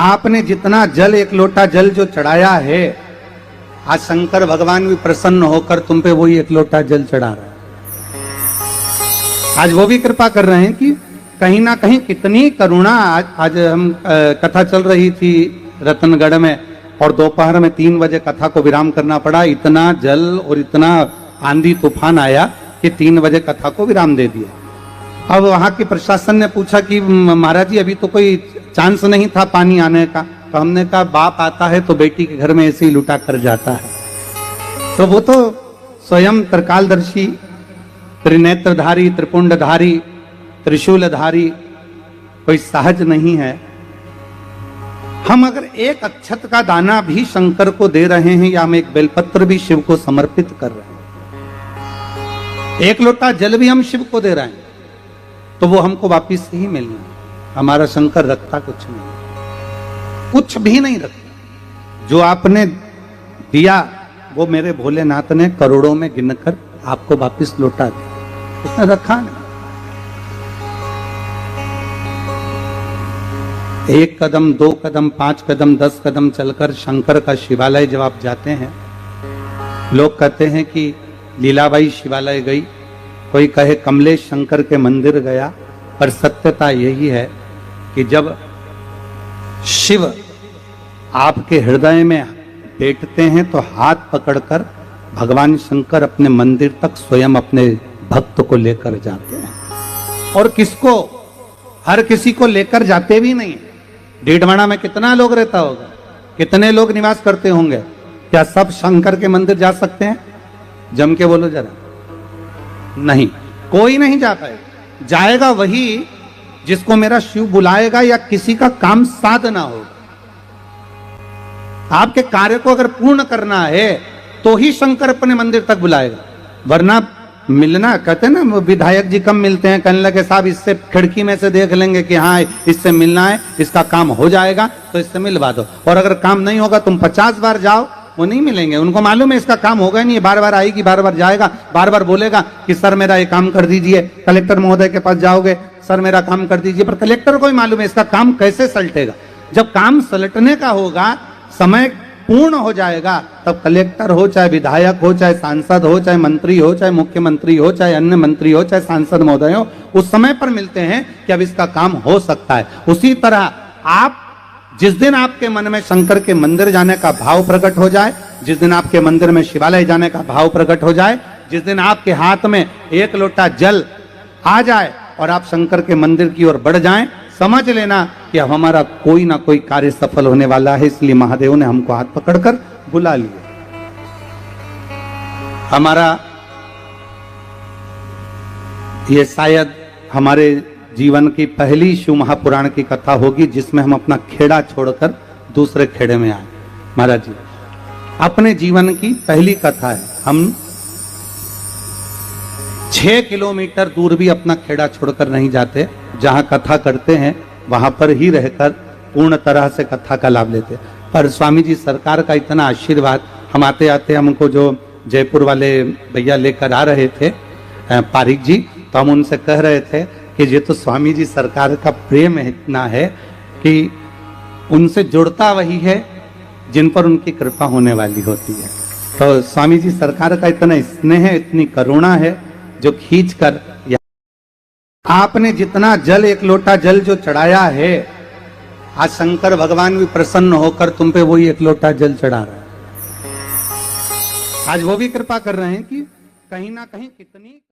आपने जितना जल, एक लोटा जल जो चढ़ाया है, आज शंकर भगवान भी प्रसन्न होकर तुम पे वही एक लोटा जल चढ़ा रहा है। आज वो भी कृपा कर रहे हैं कि कहीं ना कहीं कितनी करुणा। आज हम कथा चल रही थी रतनगढ़ में, और दोपहर में 3 बजे कथा को विराम करना पड़ा। इतना जल और इतना आंधी तूफान आया कि 3 बजे कथा को विराम दे दिया। अब वहां के प्रशासन ने पूछा कि महाराज जी अभी तो कोई चांस नहीं था पानी आने का। तो हमने कहा बाप आता है तो बेटी के घर में ऐसे ही लुटा कर जाता है। तो वो तो स्वयं त्रिकालदर्शी, त्रिनेत्रधारी, त्रिपुंडधारी, त्रिशूलधारी कोई सहज नहीं है। हम अगर एक अक्षत का दाना भी शंकर को दे रहे हैं, या हम एक बेलपत्र भी शिव को समर्पित कर रहे हैं, एक लोटा जल भी हम शिव को दे रहे हैं, तो वो हमको वापिस ही मिलना है। हमारा शंकर रखता कुछ नहीं, कुछ भी नहीं रखता। जो आपने दिया वो मेरे भोलेनाथ ने करोड़ों में गिनकर आपको वापिस लौटा दिया, उसने रखा नहीं। 1 कदम, 2 कदम, 5 कदम, 10 कदम चलकर शंकर का शिवालय जब आप जाते हैं, लोग कहते हैं कि लीलाबाई शिवालय गई, कोई कहे कमलेश शंकर के मंदिर गया, पर सत्यता यही है कि जब शिव आपके हृदय में बैठते हैं तो हाथ पकड़कर भगवान शंकर अपने मंदिर तक स्वयं अपने भक्त को लेकर जाते हैं। और किसको, हर किसी को लेकर जाते भी नहीं। डीडवाना में कितना लोग रहता होगा, कितने लोग निवास करते होंगे, क्या सब शंकर के मंदिर जा सकते हैं? जम के बोलो जरा। नहीं, कोई नहीं जा पाएगा। जाएगा वही जिसको मेरा शिव बुलाएगा या किसी का काम साधना होगा। आपके कार्य को अगर पूर्ण करना है तो ही शंकर अपने मंदिर तक बुलाएगा, वरना मिलना, कहते हैं ना विधायक जी कम मिलते हैं, कहने लगे साहब इससे खिड़की में से देख लेंगे कि हाँ इससे मिलना है, इसका काम हो जाएगा तो इससे मिलवा दो। और अगर काम नहीं होगा तुम 50 बार जाओ, वो नहीं मिलेंगे। उनको मालूम है इसका काम होगा नहीं, बार बार आएगी, बार बार जाएगा, बार बार बोलेगा कि सर मेरा ये काम कर दीजिए। कलेक्टर महोदय के पास जाओगे, सर मेरा काम कर दीजिए, पर कलेक्टर को ही मालूम है इसका काम कैसे सलटेगा। जब काम सलटने का होगा, समय पूर्ण हो जाएगा, तब कलेक्टर हो, चाहे विधायक हो, चाहे सांसद हो, चाहे मंत्री हो, चाहे मुख्यमंत्री हो, चाहे अन्य मंत्री हो, चाहे सांसद महोदय हो, उस समय पर मिलते हैं कि अब इसका काम हो सकता है। उसी तरह आप जिस दिन आपके मन में शंकर के मंदिर जाने का भाव प्रकट हो जाए, जिस दिन आपके मंदिर में शिवालय जाने का भाव प्रकट हो जाए, जिस दिन आपके हाथ में एक लोटा जल आ जाए और आप शंकर के मंदिर की ओर बढ़ जाएं, समझ लेना कि अब हमारा कोई ना कोई कार्य सफल होने वाला है। इसलिए महादेव ने हमको हाथ पकड़कर बुला लिया। हमारा ये शायद हमारे जीवन की पहली शिव महापुराण की कथा होगी जिसमें हम अपना खेड़ा छोड़कर दूसरे खेड़े में आए। महाराज जी अपने जीवन की पहली कथा है। हम 6 किलोमीटर दूर भी अपना खेड़ा छोड़कर नहीं जाते, जहां कथा करते हैं वहां पर ही रहकर पूर्ण तरह से कथा का लाभ लेते। पर स्वामी जी सरकार का इतना आशीर्वाद, हम आते आते हमको जो जयपुर वाले भैया लेकर आ रहे थे पारिक जी, तो हम उनसे कह रहे थे कि ये तो स्वामी जी सरकार का प्रेम इतना है कि उनसे जुड़ता वही है जिन पर उनकी कृपा होने वाली होती है। तो स्वामी जी सरकार का इतना स्नेह है, इतनी करुणा है, जो खींच कर आपने जितना जल, एक लोटा जल जो चढ़ाया है, आज शंकर भगवान भी प्रसन्न होकर तुम पे वही एक लोटा जल चढ़ा रहा है। आज वो भी कृपा कर रहे हैं कि कहीं ना कहीं कितनी